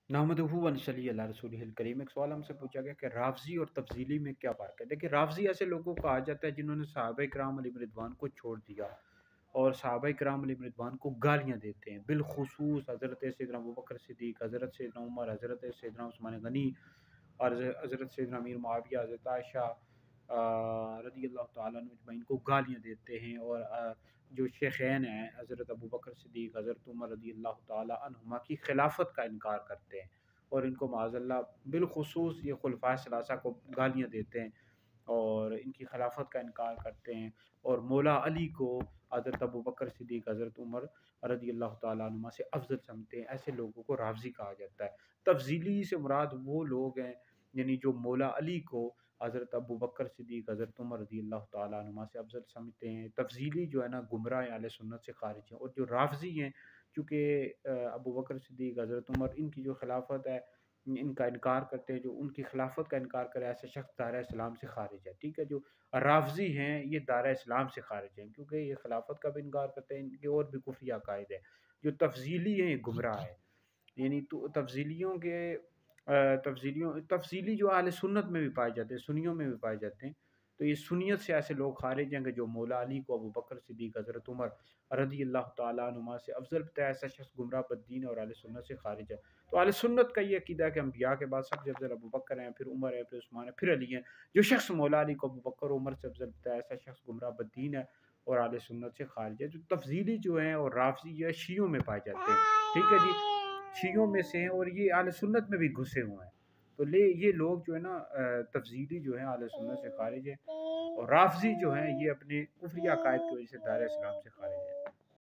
नहमदुहु व नसल्ली अला रसूलिहिल करीम। एक सवाल हमसे पूछा गया कि राफ़ज़ी और तफ़ज़ीली में क्या फ़र्क है। देखिए, राफ़ज़ी ऐसे लोगों को कहा जाता है जिन्होंने सहाबा किराम अलैहिम रिदवान को छोड़ दिया और सहाबा किराम अलैहिम रिदवान को गालियाँ देते हैं। बिलख़ुसूस हज़रत सैयदना अबू बकर सिद्दीक़, हज़रत सैयदना उमर, हज़रत सैयदना उस्मान गनी और हज़रत सैयदना अमीर मुआविया, हज़रत आयशा रज़ियल्लाहु तआला अन्हुम अजमईन को गालियाँ देते हैं। और जो शेख़ैन हैं हज़रत अबू बकर सिद्दीक़, हज़रत उमर रज़ियल्लाहु तआला अन्हुमा की खिलाफत का इनकार करते हैं और इनको माज़अल्लाह बिलख़ुसूस ये खुलफ़ाए सलासा को गालियाँ देते हैं और इनकी खिलाफत का इनकार करते हैं। और मौला अली को हज़रत अबू बकर सिद्दीक़, हज़रत उमर रज़ियल्लाहु तआला अन्हुमा से अफ़ज़ल समझते हैं। ऐसे लोगों को राफ़ज़ी कहा जाता है। तफ़ज़ीली से मुराद वो लोग हैं यानी जो मौला अली को हज़रत अबू बकर सिद्दीक़, हज़रत उमर रज़ियल्लाहु तआला अन्हुमा से अफ़ज़ल समझते हैं। तफ़ज़ीली जो है ना गुमराह हैं, अहले सुन्नत से ख़ारिज हैं। और जो राफ़ज़ी हैं चूँकि अबू बकर सिद्दीक़, हज़रत उमर इनकी जो खिलाफत है इनका इनकार करते हैं, जो उनकी खिलाफत का इनकार करे ऐसे शख्स दायरा इस्लाम से ख़ारिज है। ठीक है, जो राफ़ज़ी हैं ये दायरा इस्लाम से ख़ारिज हैं क्योंकि ये खिलाफत का भी इनकार करते हैं, इनके और भी कुफ़री अक़ाइद हैं। जो तफ़ज़ीली हैं ये गुमराह है। यानी तो तफ़ज़ीलियों के तफ़ज़ीली जो अहले सुन्नत में भी पाए जाते हैं, सुन्नियों में भी पाए जाते हैं। तो ये सुन्नियत से ऐसे लोग ख़ारिज हैं कि जो मौला अली को अबू बकर सिद्दीक़, हज़रत उमर रज़ियल्लाहु तआला अन्हुमा से अफ़ज़ल बताया ऐसा शख्स गुमराह बद्दीन और अहले सुन्नत से ख़ारिज है। तो अहले सुन्नत का ये अक़ीदा है कि अंबिया के बाद सबसे अफ़ज़ल अबू बकर हैं, फिर उमर है, फिर उस्मान है, फिर अली हैं। जो शख्स मौला अली को अबू बकर उमर से अफ़ज़ल बताया ऐसा शख्स गुमराह बद्दीन है और अहले सुन्नत से ख़ारिज है। जो तफ़ज़ीली जो हैं और राफ़ज़ी जो है शियों में पाए जाते हैं। ठीक है जी, शियों में से हैं और ये अहले सुन्नत में भी घुसे हुए हैं। तो ये लोग जो है ना तफ़ज़ीली जो है अहले सुन्नत से ख़ारिज है और राफ़ज़ी जो हैं ये अपने कुफ़री अक़ाइद की वजह से दायरा इस्लाम से ख़ारिज है।